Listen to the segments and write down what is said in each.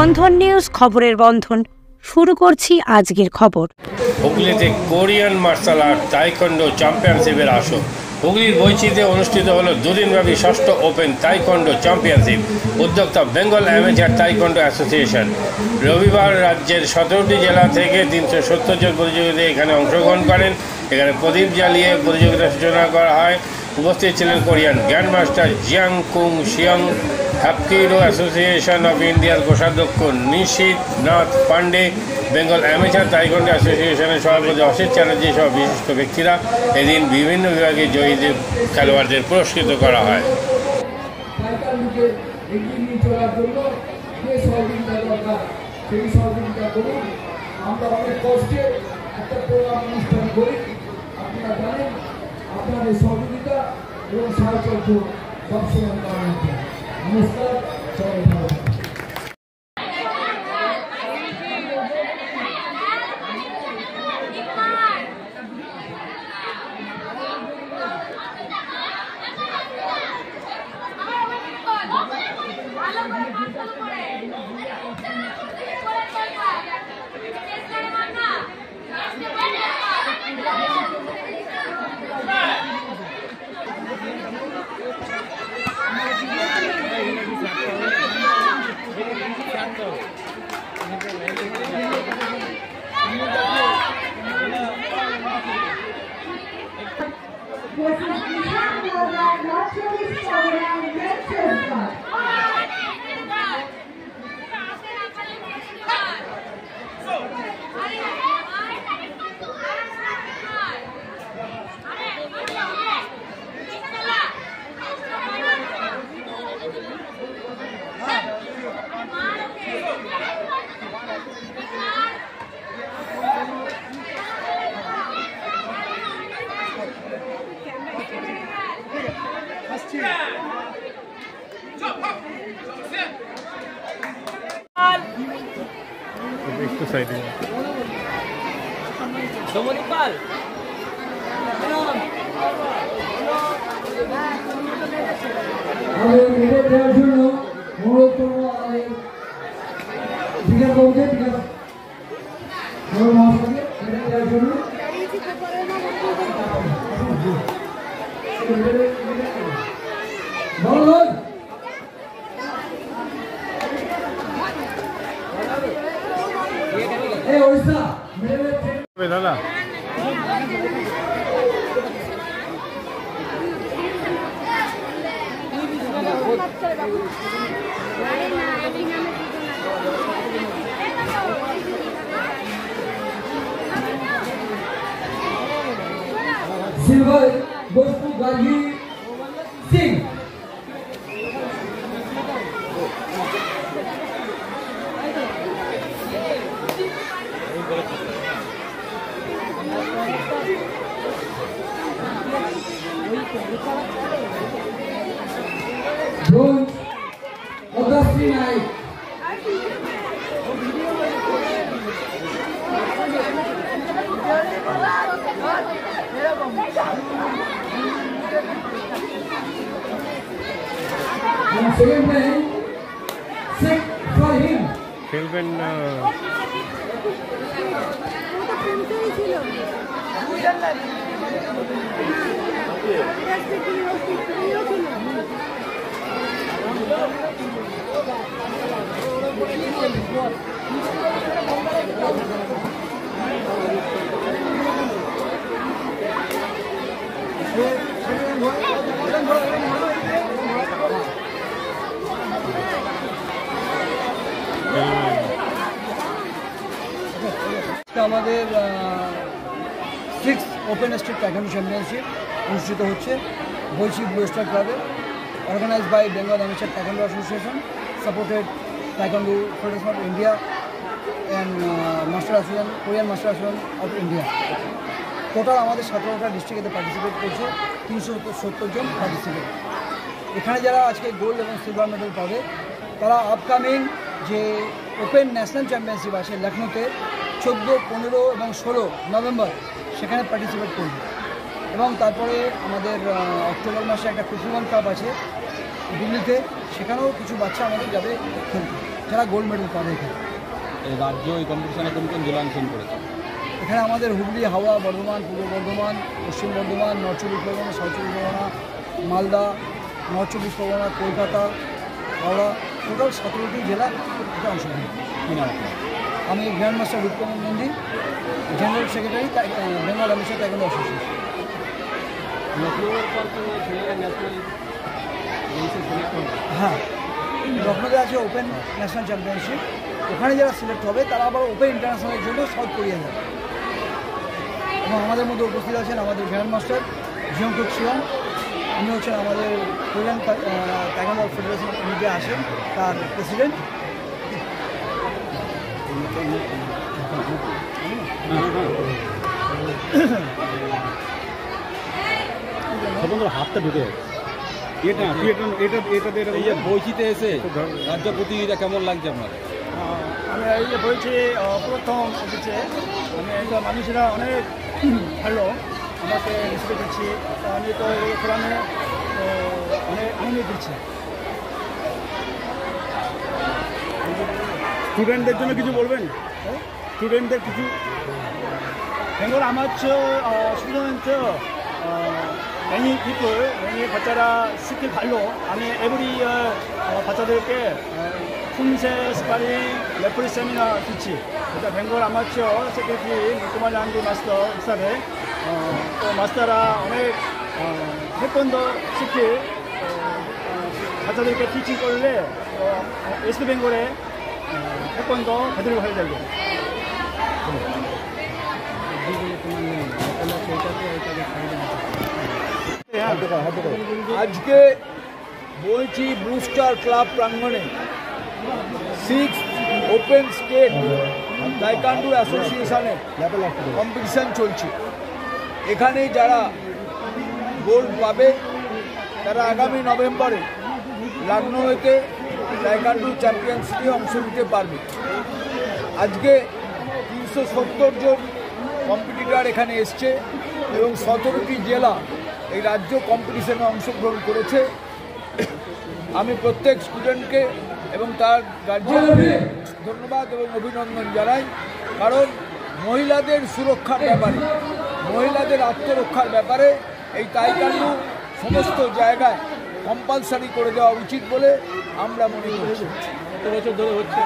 বন্ধন news খবরের বন্ধন শুরু করছি আজকের খবর। হুগলিতে কোরিয়ান মার্শাল আর্ট তাইকোন্ডো চ্যাম্পিয়নশিপের আসর। হুগলির বৈচিতে অনুষ্ঠিত হলো দুদিনব্যাপী ষষ্ঠ ওপেন তাইকোন্ডো চ্যাম্পিয়নশিপ। উদ্যোক্তা বেঙ্গল অ্যামেচার তাইকোন্ডো অ্যাসোসিয়েশন। রবিবার রাজ্যের 17টি জেলা থেকে 370 জন প্রতিযোগিতা এখানে অংশগ্রহণ করেন। এখানে প্রদীপ জ্বালিয়ে প্রতিযোগিতার সূচনা করা হয়। উপস্থিত ছিলেন কোরিয়ান গ্র্যান্ডমাস্টার জিয়াং কুং শিয়ং, হ্যাপকিরো অ্যাসোসিয়েশন অফ ইন্ডিয়ার কোষাধ্যক্ষ নিশীথ নাথ পান্ডে, বেঙ্গল অ্যামেচার তাইকোন্ডো অ্যাসোসিয়েশনের সভাপতি অসিত চ্যাটার্জি সহ বিশিষ্ট ব্যক্তিরা। এদিন বিভিন্ন বিভাগে জয়ীদের খেলোয়াড়দের পুরস্কৃত করা হয়। আপনাদের সহযোগিতা এবং সাহায্য সবসময় নমস্কার, সবাই ভালো থাকুন। দাদা silver goes to Gargi Singh. Bronze, Augustine Naik. Second man, sick for him. খেলবেন আমাদের 6th open street taekwondo championship অনুষ্ঠিত হচ্ছে বৈশি ব্লু স্টার ক্লাবে, organized by Bengal amateur taekwondo association, supported taekwondo federation of India and master association, Korean master association of India. Total আমাদের 17টা ডিস্ট্রিক্টে participate করছে, 370 জন পার্টিসিপেট। এখানে যারা আজকে গোল্ড এবং সিলভার মেডেল পাবে তারা আপকামিং যে ওপেন ন্যাশনাল চ্যাম্পিয়নশিপ আছে লখনৌতে 14, 15 এবং 16 নভেম্বর সেখানে পার্টিসিপেট করবে। এবং তারপরে আমাদের অক্টোবর মাসে একটা কুসুমান কাপ আছে দিল্লিতে, সেখানেও কিছু বাচ্চা আমাদের যাবে খেলতে। যারা গোল্ড মেডেল পাবে এখানে। এই রাজ্য এই কম্পিটিশনে কোন কোন জেলা অংশগ্রহণ করেছে? এখানে আমাদের হুগলি, হাওড়া, বর্ধমান, পূর্ব বর্ধমান, পশ্চিম বর্ধমান, নর্থ চব্বিশ পরগনা, সাউথ চব্বিশ পরগনা, মালদা, নর্থ চব্বিশ পরগনা, কলকাতা, হাওড়া, টোটাল 17টি জেলা এটা অংশগ্রহণ। কী নাম আপনার? আমি grand master Rupkamal Nandi, general secretary Bengal amateur taekwondo association. হ্যাঁ, লখনৌতে আছে ওপেন ন্যাশনাল চ্যাম্পিয়নশিপ। ওখানে যারা সিলেক্ট হবে তারা আবার ওপেন ইন্টারন্যাশনালের জন্য সাউথ কোরিয়া যাবে। এবং আমাদের মধ্যে উপস্থিত আছেন আমাদের গ্র্যান্ড মাস্টার জিয়ংকুক শিয়ং, উনি হচ্ছেন আমাদের কোরিয়ান টাইকোয়ান্ডো ফেডারেশন নিজে আসেন তার প্রেসিডেন্ট। হাতটা ঢুকে এই যে বইচিতে এসে রাজ্য প্রতিযোগিতা কেমন লাগছে আপনার? আমি এই যে বলছি প্রথম এসেছে, আমি এই মানুষেরা অনেক ভালো আমাকে রেসপেক্ট দিচ্ছি, আমি তো এখানে অনেক আনন্দ দিচ্ছি। স্টুডেন্টদের জন্য কিছু বলবেন? স্টুডেন্টদের কিছু Bengal amateur students, many people, many 바자라 스킬 발로 아니 every 바자들께 품새 스파링 레프리 세미나 티치. 그래서 벵갈 아마추어 세크레터리 무쿠말 란디 마스터 익사베 또 마스터라 어느 태권도 스킬 바자들께 티칭 걸래 웨스트 벵갈에 태권도 배들고 할 되고. আজকে বলছি ব্লু স্টার ক্লাব প্রাঙ্গণে 6th ওপেন স্টেট টাইকোয়ান্ডো অ্যাসোসিয়েশনের কম্পিটিশন চলছে। এখানে যারা গোল্ড পাবে তারা আগামী নভেম্বরে লখনৌতে টাইকোয়ান্ডো চ্যাম্পিয়নশিপে অংশ নিতে পারবে। আজকে 370 জন কম্পিটিটর এখানে এসছে এবং 17টি জেলা এই রাজ্য কম্পিটিশনে অংশগ্রহণ করেছে। আমি প্রত্যেক স্টুডেন্টকে এবং তার গার্জিয়ানকে ধন্যবাদ এবং অভিনন্দন জানাই, কারণ মহিলাদের সুরক্ষার ব্যাপারে, মহিলাদের আত্মরক্ষার ব্যাপারে এই টাইকোয়ান্ডো সমস্ত জায়গায় কম্পালসারি করে দেওয়া উচিত বলে আমরা মনে করছি। কত বছর ধরে হচ্ছে?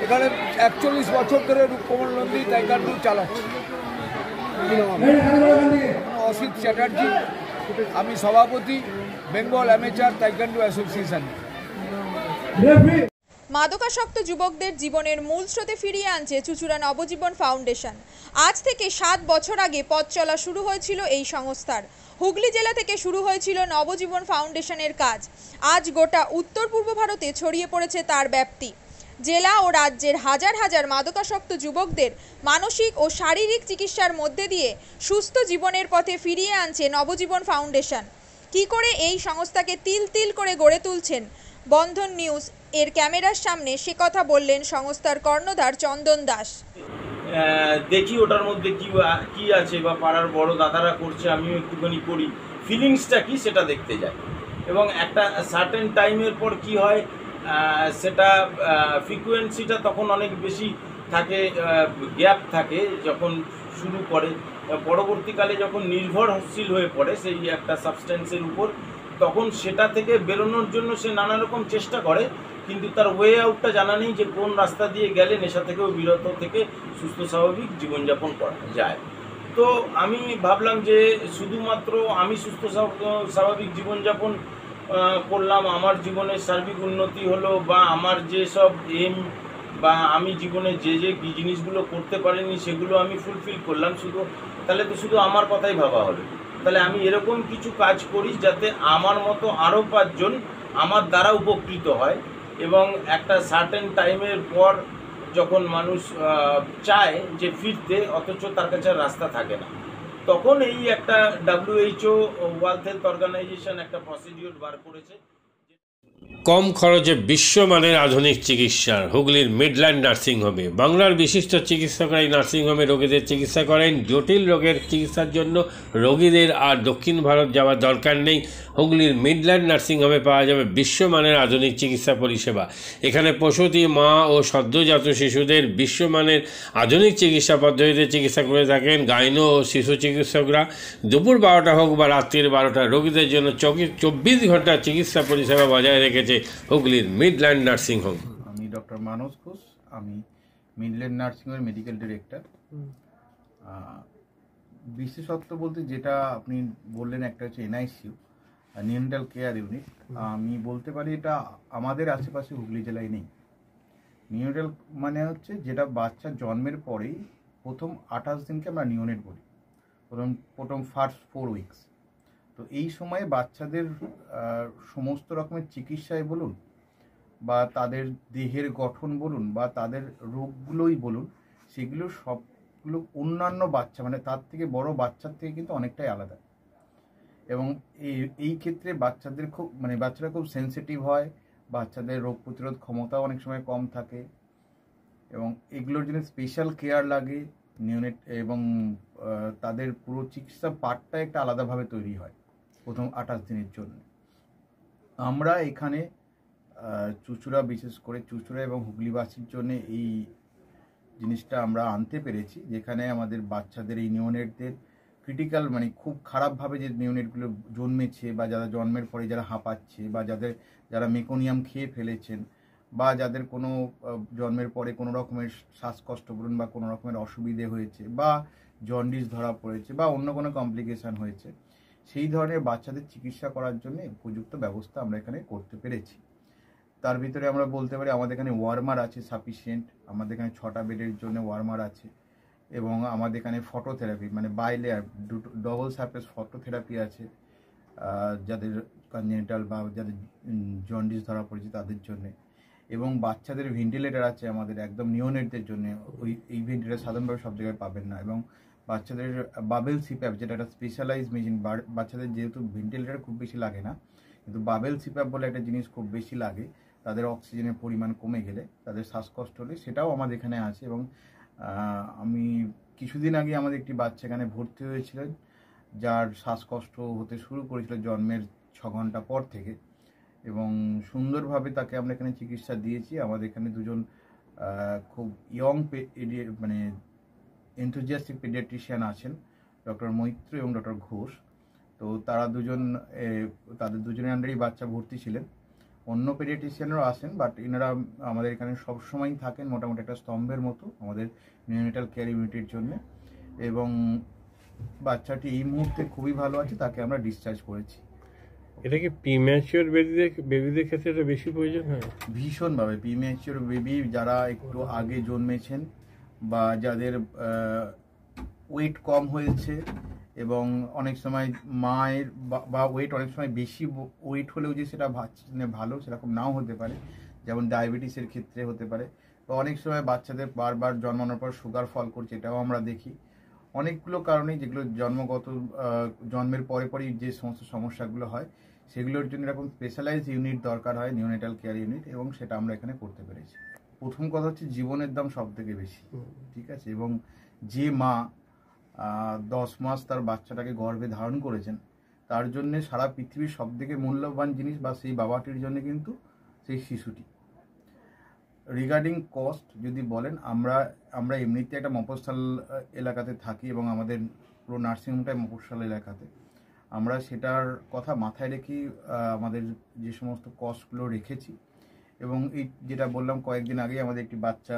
এখানে 41 বছর ধরে রূপকমল নন্দী টাইকোয়ান্ডো চালাচ্ছে। অসিত চ্যাটার্জি, আমি সভাপতি বেঙ্গল অ্যামেচার টাইকোয়ান্ডো অ্যাসোসিয়েশন। মাদকাসক্ত যুবকদের জীবনের মূল স্রোতে ফিরিয়ে আনছে চুঁচুড়া নবজীবন ফাউন্ডেশন। আজ থেকে 7 বছর আগে পথ চলা শুরু হয়েছিল এই সংস্থার। হুগলি জেলা থেকে শুরু হয়েছিল নবজীবন ফাউন্ডেশনের কাজ। আজ গোটা উত্তর পূর্ব ভারতে ছড়িয়ে পড়েছে তার ব্যাপ্তি। জেলা ও রাজ্যের হাজার হাজার মাদকাসক্ত যুবকদের মানসিক ও শারীরিক চিকিৎসার মধ্যে দিয়ে সুস্থ জীবনের পথে ফিরিয়ে আনছে নবজীবন ফাউন্ডেশন। কি করে এই সংস্থাকে তিল তিল করে গড়ে তুলছেন বন্ধন নিউজ এর ক্যামেরার সামনে, সে কথা বললেন সংস্থার কর্ণধার চন্দন দাস। দেখি ওটার মধ্যে কি আছে বা পাড়ার বড় দাদারা করছে, আমিও একটুখানি করি, ফিলিংসটা কি সেটা দেখতে যাই। এবং একটা সার্টেন টাইমের পর কি হয়, সেটা ফ্রিকোয়েন্সিটা তখন অনেক বেশি থাকে, গ্যাপ থাকে যখন শুরু করে। পরবর্তীকালে যখন নির্ভরশীল হয়ে পড়ে সেই একটা সাবস্টেন্সের উপর, তখন সেটা থেকে বেরোনোর জন্য সে নানা রকম চেষ্টা করে, কিন্তু তার ওয়ে আউটটা জানা নেই যে কোন রাস্তা দিয়ে গেলে নেশা থেকেও বিরত থেকে সুস্থ স্বাভাবিক জীবনযাপন করা যায়। তো আমি ভাবলাম যে শুধুমাত্র আমি সুস্থ স্বাভাবিক জীবনযাপন করলাম, আমার জীবনের সার্বিক উন্নতি হলো, বা আমার যেসব এম বা আমি জীবনে যে জিনিসগুলো করতে পারিনি সেগুলো আমি ফুলফিল করলাম, তাহলে তো শুধু আমার কথাই ভাবা হলো। তাহলে আমি এরকম কিছু কাজ করি যাতে আমার মতো আরও 5 জন আমার দ্বারা উপকৃত হয়। এবং একটা সার্টেন টাইমের পর যখন মানুষ চায় যে ফিরতে, অথচ তার কাছে রাস্তা থাকে না, তখন এই একটা WHO ওয়ার্ল্ড হেলথ অর্গানাইজেশন একটা প্রসিডিওর বার করেছে। কম খরচে বিশ্বমানের আধুনিক চিকিৎসা হুগলির মিডল্যান্ড নার্সিংহোমে। বাংলার বিশিষ্ট চিকিৎসকরা এই নার্সিংহোমে রোগীদের চিকিৎসা করেন। জটিল রোগের চিকিৎসার জন্য রোগীদের আর দক্ষিণ ভারত যাওয়ার দরকার নেই। হুগলির মিডল্যান্ড নার্সিংহোমে পাওয়া যাবে বিশ্বমানের আধুনিক চিকিৎসা পরিষেবা। এখানে প্রসূতি, মা ও সদ্যজাত শিশুদের বিশ্বমানের আধুনিক চিকিৎসা পদ্ধতিতে চিকিৎসা করে থাকেন গাইনো ও শিশু চিকিৎসকরা। দুপুর 12টা হোক বা রাত্রির 12টা, রোগীদের জন্য 24 ঘন্টা চিকিৎসা পরিষেবা বজায় রেখেছে হুগলির মিডল্যান্ড নার্সিংহোম। আমি ডক্টর মানস ঘোষ, আমি মিডল্যান্ড নার্সিংহোমের মেডিকেল ডিরেক্টর। বিশেষত্ব বলতে যেটা আপনি বললেন, একটা হচ্ছে এনআইসিইউ, নিউনেটাল কেয়ার ইউনিট। আমি বলতে পারি এটা আমাদের আশেপাশে হুগলি জেলায় নেই। নিউনেটাল মানে হচ্ছে যেটা বাচ্চা জন্মের পরেই প্রথম 28 দিনকে আমরা নিউনেট বলি, প্রথম ফার্স্ট 4 উইকস। তো এই সময়ে বাচ্চাদের সমস্ত রকমের চিকিৎসায় বলুন বা তাদের দেহের গঠন বলুন বা তাদের রোগগুলোই বলুন, সেগুলো সবগুলো অন্যান্য বাচ্চা মানে তার থেকে বড় বাচ্চার থেকে কিন্তু অনেকটাই আলাদা। এবং এই ক্ষেত্রে বাচ্চারা খুব সেন্সিটিভ হয়, বাচ্চাদের রোগ প্রতিরোধ ক্ষমতাও অনেক সময় কম থাকে এবং এগুলোর জন্য স্পেশাল কেয়ার লাগে নিউনেট, এবং তাদের পুরো চিকিৎসা পার্টটা একটা আলাদাভাবে তৈরি হয় প্রথম 28 দিনের জন্য। আমরা এখানে চুঁচুড়া, বিশেষ করে চুঁচুড়া এবং হুগলিবাসীর জন্য এই জিনিসটা আমরা আনতে পেরেছি, যেখানে আমাদের বাচ্চাদের এই নিউনেটদের ক্রিটিক্যাল মানে খুব খারাপভাবে যে নিউনেটগুলো জন্মেছে বা যারা জন্মের পরে যারা হাঁপাচ্ছে বা যারা মেকোনিয়াম খেয়ে ফেলেছেন বা যাদের কোনো জন্মের পরে কোনো রকমের শ্বাসকষ্ট বলুন বা কোনো রকমের অসুবিধে হয়েছে বা জন্ডিস ধরা পড়েছে বা অন্য কোনো কমপ্লিকেশান হয়েছে, সেই ধরনের বাচ্চাদের চিকিৎসা করার জন্য উপযুক্ত ব্যবস্থা আমরা এখানে করতে পেরেছি। তার ভিতরে আমরা বলতে পারি আমাদের এখানে ওয়ার্মার আছে সাফিসিয়েন্ট, আমাদের এখানে 6টা বেডের জন্য ওয়ার্মার আছে এবং আমাদের এখানে ফটোথেরাপি মানে বাইলেয়ার ডবল সারফেস ফটোথেরাপি আছে যাদের কনজেনিটাল বা যাদের জন্ডিস ধরা পড়েছে তাদের জন্যে, এবং বাচ্চাদের ভেন্টিলেটার আছে আমাদের একদম নিওনেটদের জন্য। এই ভেন্টিলেটার সাধারণভাবে সব জায়গায় পাবেন না, এবং বাচ্চাদের বাবেল সিপ্যাপ যেটা একটা স্পেশালাইজ মেশিন, বাচ্চাদের যেহেতু ভেন্টিলেটার খুব বেশি লাগে না, কিন্তু বাবেল সিপ্যাপ বলে একটা জিনিস খুব বেশি লাগে, তাদের অক্সিজেনের পরিমাণ কমে গেলে, তাদের শ্বাসকষ্ট হলে, সেটাও আমাদের এখানে আছে। এবং আমি কিছুদিন আগে আমাদের একটি বাচ্চা এখানে ভর্তি হয়েছিলেন যার শ্বাসকষ্ট হতে শুরু করেছিল জন্মের 6 ঘন্টা পর থেকে, এবং সুন্দরভাবে তাকে আমরা এখানে চিকিৎসা দিয়েছি। আমাদের এখানে দুজন খুব ইয়ং মানে এনথুজিয়াস্টিক পেডিয়াট্রিশিয়ান আছেন, ডক্টর মৈত্র এবং ডক্টর ঘোষ। তো তারা তাদের দুজনের আন্ডারেই বাচ্চা ভর্তি ছিলেন। অন্য পেডিয়াট্রিশিয়ানরাও আসেন, বাট এনারা আমাদের এখানে সবসময়ই থাকেন মোটামুটি একটা স্তম্ভের মতো আমাদের নিউনেটাল কেয়ার ইউনিটের জন্য। এবং বাচ্চাটি এই মুহূর্তে খুবই ভালো আছে, তাকে আমরা ডিসচার্জ করেছি। এটা কি প্রিম্যাচিওর বেবিদের ক্ষেত্রে এটা বেশি প্রয়োজন হয়? ভীষণভাবে প্রিম্যাচিওর বেবি যারা একটু আগে জন্মেছেন বা যাদের ওয়েট কম হয়েছে, এবং অনেক সময় মায়ের বা ওয়েট অনেক সময় বেশি ওয়েট হলেও যে সেটা ভালো সেরকম নাও হতে পারে, যেমন ডায়াবেটিসের ক্ষেত্রে হতে পারে, বা অনেক সময় বাচ্চাদের বারবার জন্মানোর পর সুগার ফল করছে, এটাও আমরা দেখি। অনেকগুলো কারণেই যেগুলো জন্মের পরেই যে সমস্ত সমস্যাগুলো হয় সেগুলোর জন্য এরকম স্পেশালাইজ ইউনিট দরকার হয়, নিউনেটাল কেয়ার ইউনিট, এবং সেটা আমরা এখানে করতে পেরেছি। প্রথম কথা হচ্ছে জীবনের দাম সব থেকে বেশি, ঠিক আছে, এবং যে মা 10 মাস তার বাচ্চাটাকে গর্ভে ধারণ করেছেন, তার জন্য সারা পৃথিবীর সব থেকে মূল্যবান জিনিস বা সেই বাবাটির জন্য কিন্তু সেই শিশুটি। রিগার্ডিং কস্ট যদি বলেন, আমরা এমনিতে একটা মফস্বল এলাকাতে থাকি এবং আমাদের পুরো নার্সিংহোমটাই মফস্বল এলাকাতে। আমরা সেটার কথা মাথায় রেখে আমাদের যে সমস্ত কস্টগুলো রেখেছি, এবং এই যেটা বললাম কয়েকদিন আগেই আমাদের একটি বাচ্চা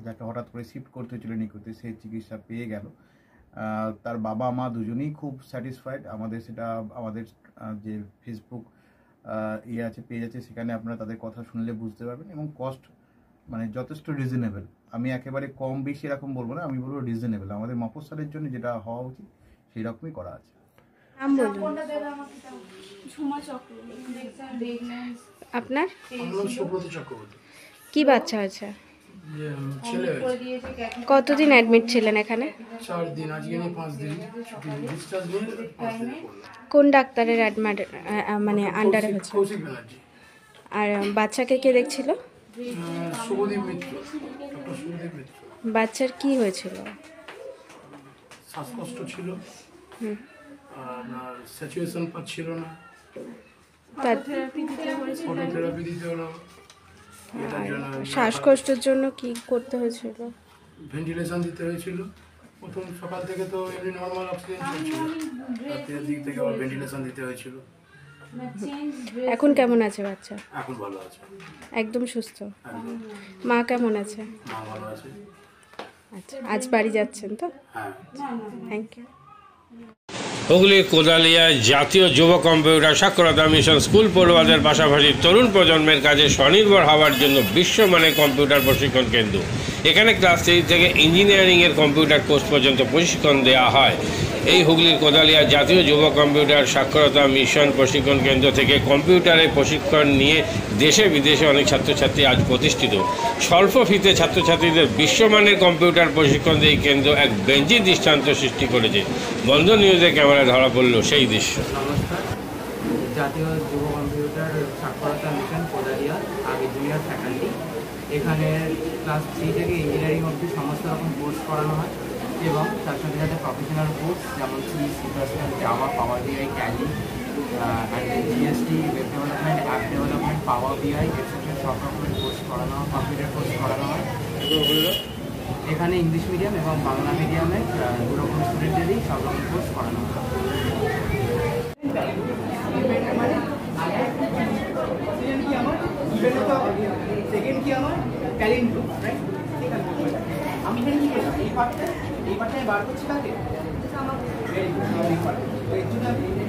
যাকে হঠাৎ করে শিফট করতে হয়েছিল নিকুতে, সেই চিকিৎসা পেয়ে গেল। তার বাবা মা দুজনেই খুব স্যাটিসফাইড। আমাদের যে ফেসবুক পেজ আছে, সেখানে আপনারা তাদের কথা শুনলে বুঝতে পারবেন, এবং কস্ট মানে যথেষ্ট রিজনেবল। আমি একেবারে কম বেশি এরকম বলবো না, আমি বলবো রিজনেবল। আমাদের মফস্বলের জন্য যেটা হওয়া উচিত সেই রকমই করা আছে। আপনার কি বাচ্চা আছে? কতদিন অ্যাডমিট ছিলেন এখানে? 4 দিন, আজকে 5 দিন। কোন ডাক্তারের মানে আন্ডারে হচ্ছে? কৌশিক ব্যানার্জি। আর বাচ্চাকে কে দেখছিল? শুভদীপ মিত্র, ডক্টর শুভদীপ মিত্র। বাচ্চার কি হয়েছিল? শ্বাসকষ্ট ছিল, আপনার স্যাচুয়েশন পাচ্ছিল না, ফটোথেরাপি দিতে হলো। শ্বাসকষ্টের জন্য কি করতে হয়েছিল? ভেন্টিলেশন দিতে হয়েছিল। প্রথম সকাল থেকে তো এমনি নর্মাল অক্সিজেন চলছিল, রাতের দিক থেকে আবার ভেন্টিলেশন দিতে হয়েছিল। এখন কেমন আছে বাচ্চা? এখন ভালো আছে, একদম সুস্থ। মা কেমন আছে? মা ভালো আছে। আচ্ছা, আজ বাড়ি যাচ্ছেন তো? হ্যাঁ, থ্যাংক ইউ। হুগলির কোদালিয়ায় জাতীয় যুব কম্পিউটার সাক্ষরতা মিশন স্কুল পড়ুয়াদের পাশাপাশি তরুণ প্রজন্মের কাজে স্বনির্ভর হওয়ার জন্য বিশ্বমানের কম্পিউটার প্রশিক্ষণ কেন্দ্র। এখানে ক্লাস 3 থেকে ইঞ্জিনিয়ারিংয়ের কম্পিউটার কোর্স পর্যন্ত প্রশিক্ষণ দেওয়া হয়। এই হুগলির কোদালিয়া জাতীয় যুব কম্পিউটার সাক্ষরতা মিশন প্রশিক্ষণ কেন্দ্র থেকে কম্পিউটারে প্রশিক্ষণ নিয়ে দেশে বিদেশে অনেক ছাত্রছাত্রী আজ প্রতিষ্ঠিত। স্বল্প ফিতে ছাত্রছাত্রীদের বিশ্বমানের কম্পিউটার প্রশিক্ষণ দিয়ে এই কেন্দ্র এক বেঞ্জি দৃষ্টান্ত সৃষ্টি করেছে। বন্ধন নিউজে ক্যামেরায় ধরা পড়ল সেই দৃশ্য। নমস্কার, জাতীয় যুব কম্পিউটার সাক্ষরতা মিশন কোদালিয়া, আগে জুনিয়র ফ্যাকাল্টি। এখানে ক্লাস 3 থেকে ইঞ্জিনিয়ারিং অবধি সমস্ত রকম কোর্স করানো হয় এবং তার সাথে সাথে প্রফেশনাল কোর্স যেমন C, Java, Power BI, Tally, GST, web development, app development, Power BI etcetera সব রকমের কোর্স করানো হয়, কম্পিউটার কোর্স করানো হয়। এখানে ইংলিশ মিডিয়াম এবং বাংলা মিডিয়ামের দু রকম স্টুডেন্টেরই সব রকম কোর্স করানো হয়। সেকেন্ড কি আমার ট্যালেন্ট, রাইট? আমি এখানে কি করলাম, এই পার্টটা বার করছি কাকে,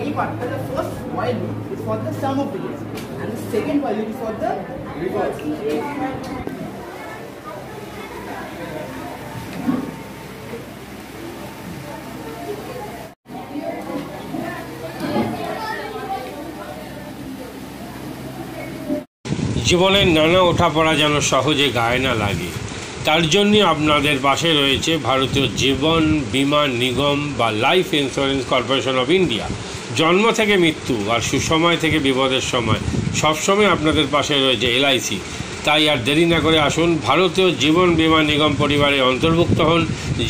এই পার্টটা the first while is for the sum of digits and the second while is for the reverse. জীবনের নানা ওঠাপড়া যেন সহজে গায়ে না লাগে, তার জন্য আপনাদের পাশে রয়েছে ভারতীয় জীবন বীমা নিগম বা life insurance corporation of India. জন্ম থেকে মৃত্যু আর সুসময় থেকে বিপদের সময় সবসময় আপনাদের পাশে রয়েছে LIC। তাই আর দেরি না করে আসুন, ভারতীয় জীবন বীমা নিগম পরিবারে অন্তর্ভুক্ত হন।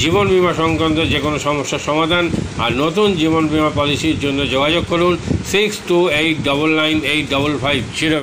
জীবন বীমা সংক্রান্ত যে কোনো সমস্যার সমাধান আর নতুন জীবন বীমা পলিসির জন্য যোগাযোগ করুন 6289985550।